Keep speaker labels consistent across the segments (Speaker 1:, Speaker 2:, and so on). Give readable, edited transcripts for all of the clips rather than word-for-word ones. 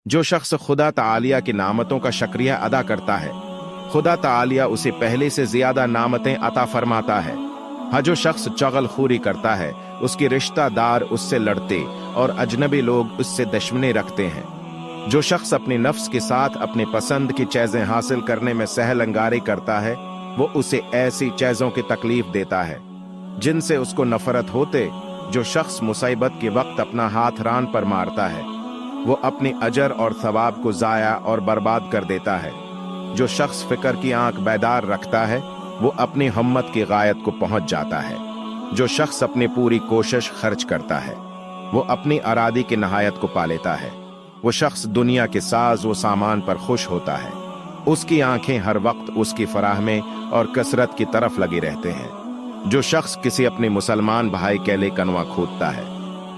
Speaker 1: जो शख्स खुदा तालिया की नामतों का शुक्रिया अदा करता है, खुदा तालिया उसे पहले से ज्यादा नामतें अता फरमाता है। हाँ, जो शख्स चगलखोरी करता है, उसके रिश्तेदार उससे लड़ते और अजनबी लोग उससे दुश्मनी रखते हैं। जो शख्स अपनी नफ्स के साथ अपनी पसंद की चीजें हासिल करने में सहलंगारी करता है, वो उसे ऐसी चीजों की तकलीफ देता है जिनसे उसको नफरत होते। जो शख्स मुसीबत के वक्त अपना हाथ रान पर मारता है, वो अपनी अजर और सवाब को जाया और बर्बाद कर देता है। जो शख्स फिक्र की आंख बेदार रखता है, वो अपनी हिम्मत की गायत को पहुंच जाता है। जो शख्स अपनी पूरी कोशिश खर्च करता है, वो अपनी अरादी की नहायत को पा लेता है। वो शख्स दुनिया के साज व सामान पर खुश होता है। उसकी आंखें हर वक्त उसकी फराहमी और कसरत की तरफ लगी रहते हैं। जो शख्स किसी अपने मुसलमान भाई के लिए कनवा खोदता है,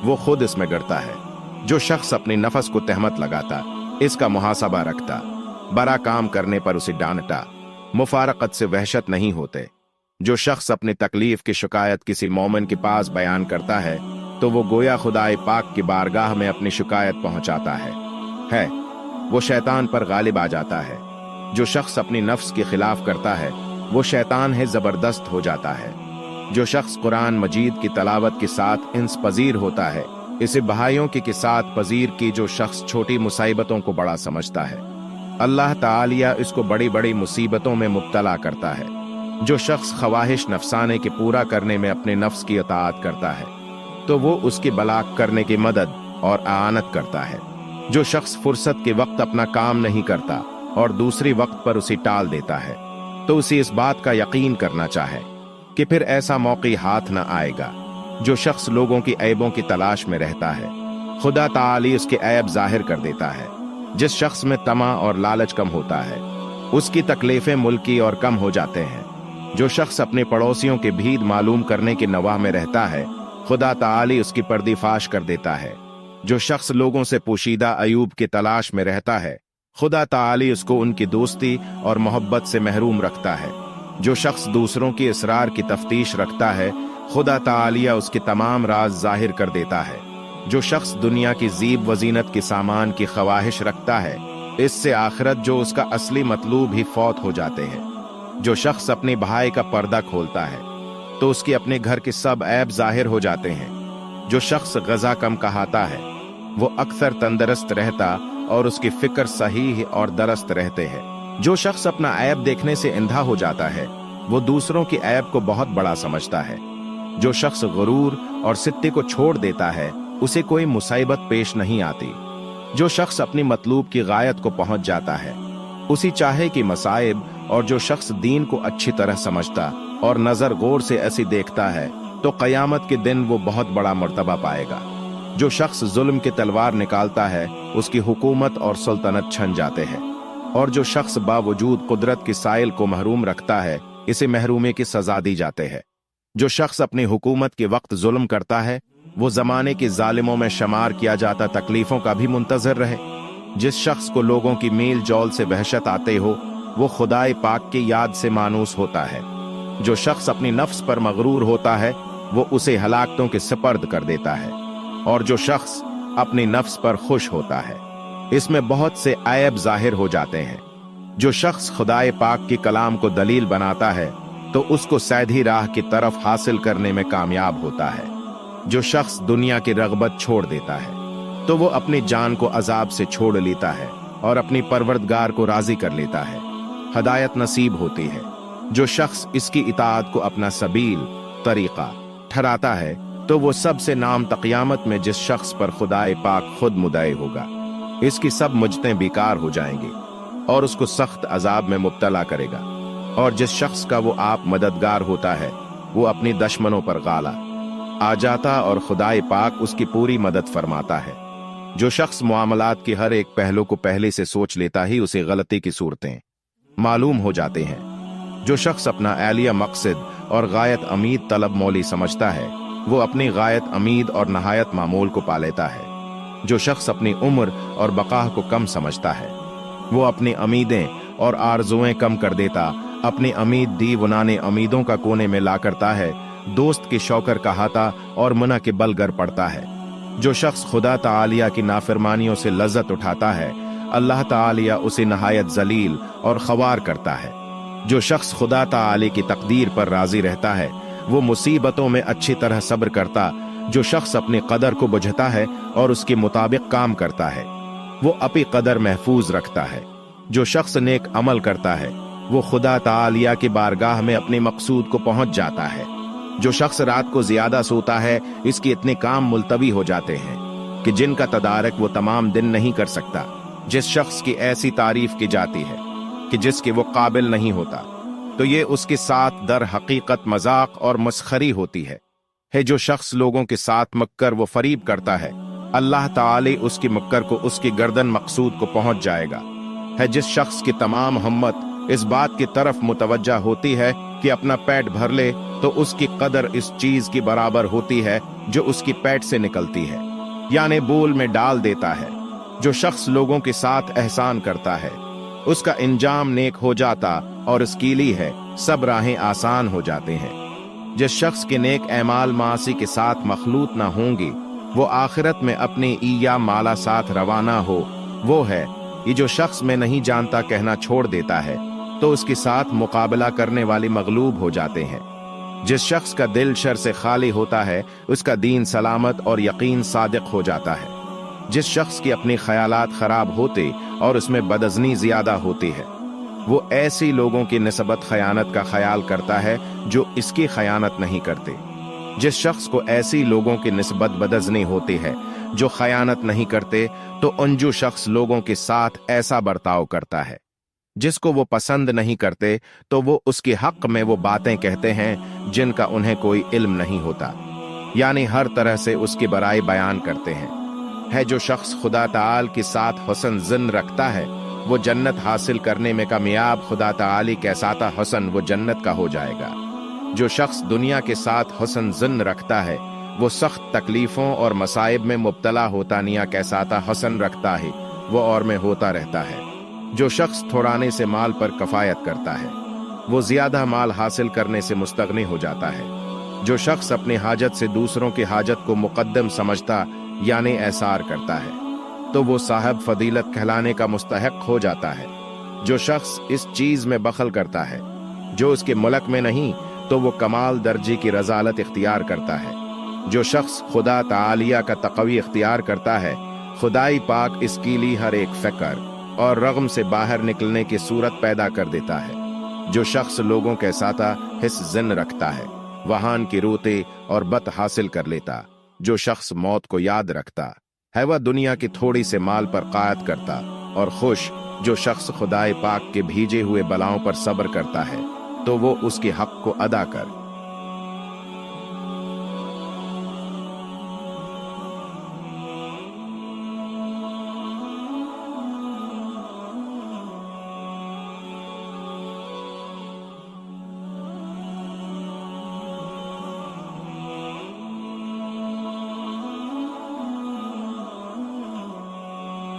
Speaker 1: वो खुद इसमें गिरता है। जो शख्स अपनी नफस को तहमत लगाता, इसका मुहासबा रखता, बड़ा काम करने पर उसे डांटता, मुफारकत से वहशत नहीं होते। जो शख्स अपनी तकलीफ की शिकायत किसी मोमिन के पास बयान करता है, तो वो गोया खुदाए पाक की बारगाह में अपनी शिकायत पहुंचाता है। वो शैतान पर गालिब आ जाता है। जो शख्स अपनी नफ्स के खिलाफ करता है, वो शैतान है जबरदस्त हो जाता है। जो शख्स कुरान मजीद की तलावत के साथ इंस पजीर होता है, इसे भाइयों के साथ पजीर की। जो शख्स छोटी मुसीबतों को बड़ा समझता है, अल्लाह तालिया इसको बड़ी बड़ी मुसीबतों में मुब्तला करता है। जो शख्स ख्वाहिश नफसाने के पूरा करने में अपने नफ्स की इताअत करता है, तो वो उसकी बलाक करने की मदद और आनत करता है। जो शख्स फुर्सत के वक्त अपना काम नहीं करता और दूसरी वक्त पर उसे टाल देता है, तो उसे इस बात का यकीन करना चाहे कि फिर ऐसा मौका हाथ न आएगा। जो शख्स लोगों की ऐबों की तलाश में रहता है, खुदा ताली उसके ऐब जाहिर कर देता है। जिस शख्स में तमा और लालच कम होता है, उसकी तकलीफें मुल्की और कम हो जाते हैं। जो शख्स अपने पड़ोसियों के भीद मालूम करने की नवाह में रहता है, खुदा ताली उसकी पर्दीफाश कर देता है। जो शख्स लोगों से पोशीदा अयूब की तलाश में रहता है, खुदा ताली उसको उनकी दोस्ती और मोहब्बत से महरूम रखता है। जो शख्स दूसरों की इसरार की तफ्तीश रखता है, खुदा तालिया उसके तमाम राज जाहिर कर देता है। जो शख्स दुनिया की जीब वजीनत के सामान की ख्वाहिश रखता है, इससे आखिरत जो उसका असली मतलूब ही फौत हो जाते हैं। जो शख्स अपने भाई का पर्दा खोलता है, तो उसके अपने घर के सब ऐब जाहिर हो जाते हैं। जो शख्स गजा कम कहाता है, वो अक्सर तंदुरुस्त रहता और उसकी फिक्र सही और दरस्त रहते हैं। जो शख्स अपना ऐब देखने से अंधा हो जाता है, वो दूसरों की ऐब को बहुत बड़ा समझता है। जो शख्स गुरूर और सित्ते को छोड़ देता है, उसे कोई मुसीबत पेश नहीं आती। जो शख्स अपनी मतलूब की गायत को पहुंच जाता है, उसी चाहे की मसाइब। और जो शख्स दीन को अच्छी तरह समझता और नजर गौर से ऐसी देखता है, तो कयामत के दिन वो बहुत बड़ा मर्तबा पाएगा। जो शख्स जुल्म की तलवार निकालता है, उसकी हुकूमत और सुल्तनत छन जाते हैं। और जो शख्स बावजूद कुदरत की साइल को महरूम रखता है, इसे महरूमे की सजा दी जाते हैं। जो शख्स अपनी हुकूमत के वक्त जुल्म करता है, वो जमाने के जालिमों में शुमार किया जाता तकलीफों का भी मुंतजर रहे। जिस शख्स को लोगों की मील जौल से वहशत आते हो, वो खुदाए पाक की याद से मानूस होता है। जो शख्स अपनी नफ्स पर मगरूर होता है, वो उसे हलाकतों के सपर्द कर देता है। और जो शख्स अपनी नफ्स पर खुश होता है, इसमें बहुत से ऐब जाहिर हो जाते हैं। जो शख्स खुदाए पाक की कलाम को दलील बनाता है, तो उसको सीधी राह की तरफ हासिल करने में कामयाब होता है। जो शख्स दुनिया की रगबत छोड़ देता है, तो वो अपनी जान को अजाब से छोड़ लेता है और अपनी परवरदगार को राजी कर लेता है। हदायत नसीब होती है। जो शख्स इसकी इताअत को अपना सबील तरीका ठहराता है, तो वो सबसे नाम तक़यामत में जिस शख्स पर खुदाए पाक खुद मुदई होगा, इसकी सब मुजतें बेकार हो जाएंगी और उसको सख्त अजाब में मुब्तला करेगा। और जिस शख्स का वो आप मददगार होता है, वो अपनी दुश्मनों पर गाला आ जाता और खुदाए पाक उसकी पूरी मदद फरमाता है। जो शख्स मुआमलात के हर एक पहलू को पहले से सोच लेता ही उसे गलती की सूरतें मालूम हो जाते हैं। जो शख्स अपना आलिया मकसद और गायत अमीद तलब मौली समझता है, वो अपनी गायत अमीद और नहायत मामूल को पा लेता है। जो शख्स अपनी उम्र और बकाह को कम समझता है, वो अपनी अमीदें और आरजुएं कम कर देता, अपनी अमीद दीवाने अमीदों का कोने में ला करता है, दोस्त के शौकर कहाता और मुना के बल गर पड़ता है। जो शख्स खुदा तालिया की नाफरमानियों से लज्जत उठाता है, अल्लाह तालिया उसे नहायत जलील और ख्वार करता है। जो शख्स खुदा ताली की तकदीर पर राजी रहता है, वो मुसीबतों में अच्छी तरह सब्र करता। जो शख्स अपनी कदर को बुझता है और उसके मुताबिक काम करता है, वो अपनी कदर महफूज रखता है। जो शख्स नेक अमल करता है, वो खुदा तालिया की बारगाह में अपने मकसूद को पहुंच जाता है। जो शख्स रात को ज्यादा सोता है, इसके इतने काम मुलतवी हो जाते हैं कि जिनका तदारक वो तमाम दिन नहीं कर सकता। जिस शख्स की ऐसी तारीफ की जाती है कि जिसके वो काबिल नहीं होता, तो ये उसके साथ दर हकीकत मजाक और मस्खरी होती है। जो शख्स लोगों के साथ मक्कर वो फरीब करता है, अल्लाह ताली उसकी मक्कर को उसकी गर्दन मकसूद को पहुंच जाएगा। जिस शख्स की तमाम हिम्मत इस बात की तरफ मुतवज्जा होती है कि अपना पेट भर ले, तो उसकी कदर इस चीज की बराबर होती है जो उसकी पेट से निकलती है, यानी बोल में डाल देता है। जो शख्स लोगों के साथ एहसान करता है, उसका इंजाम नेक हो जाता और स्कीली है, सब राहें आसान हो जाते हैं। जिस शख्स के नेक ऐमाल मासी के साथ मखलूत ना होंगी, वो आखिरत में अपने ईया माला साथ रवाना हो, वो है ये जो शख्स में नहीं जानता कहना छोड़ देता है, तो उसके साथ मुकाबला करने वाले मगलूब हो जाते हैं। जिस शख्स का दिल शर से खाली होता है, उसका दीन सलामत और यकीन सादिक हो जाता है। जिस शख्स की अपनी ख्यालात खराब होते और उसमें बदअज़नी ज्यादा होती है, वो ऐसी लोगों की निस्बत खयानत का ख्याल करता है जो इसकी खयानत नहीं करते। जिस शख्स को ऐसी लोगों की निस्बत बदअज़नी होती है जो खयानत नहीं करते, तो अंजू शख्स लोगों के साथ ऐसा बर्ताव करता है। जिसको वो पसंद नहीं करते, तो वो उसके हक में वो बातें कहते हैं जिनका उन्हें कोई इल्म नहीं होता, यानी हर तरह से उसकी बराई बयान करते हैं। जो शख्स खुदा ताल के साथ हुस्न ज़न रखता है, वो जन्नत हासिल करने में कामयाब। खुदा ताली कैसाता हुस्न वो जन्नत का हो जाएगा। जो शख्स दुनिया के साथ हुस्न ज़न रखता है, वो सख्त तकलीफों और मसाइब में मुब्तला होता निया कैसाता हुस्न रखता है, वो और में होता रहता है। जो शख्स थोड़ाने से माल पर कफायत करता है, वो ज्यादा माल हासिल करने से मुस्तगनी हो जाता है। जो शख्स अपनी हाजत से दूसरों की हाजत को मुकद्दम समझता यानी एसार करता है, तो वो साहब फजीलत कहलाने का मुस्तहक हो जाता है। जो शख्स इस चीज में बखल करता है जो उसके मुल्क में नहीं, तो वो कमाल दर्जे की रजालत इख्तियार करता है। जो शख्स खुदा तालिया का तक़वी इख्तियार करता है, खुदाई पाक इसके लिए हर एक फ़िक्र और रग़म से बाहर निकलने की सूरत पैदा कर देता है। जो शख्स लोगों के साथा हिस्स ज़िन रखता है, वहान की रोते और बत हासिल कर लेता। जो शख्स मौत को याद रखता है, वह दुनिया की थोड़ी से माल पर कायद करता और खुश। जो शख्स खुदाए पाक के भेजे हुए बलाओं पर सब्र करता है, तो वो उसके हक को अदा कर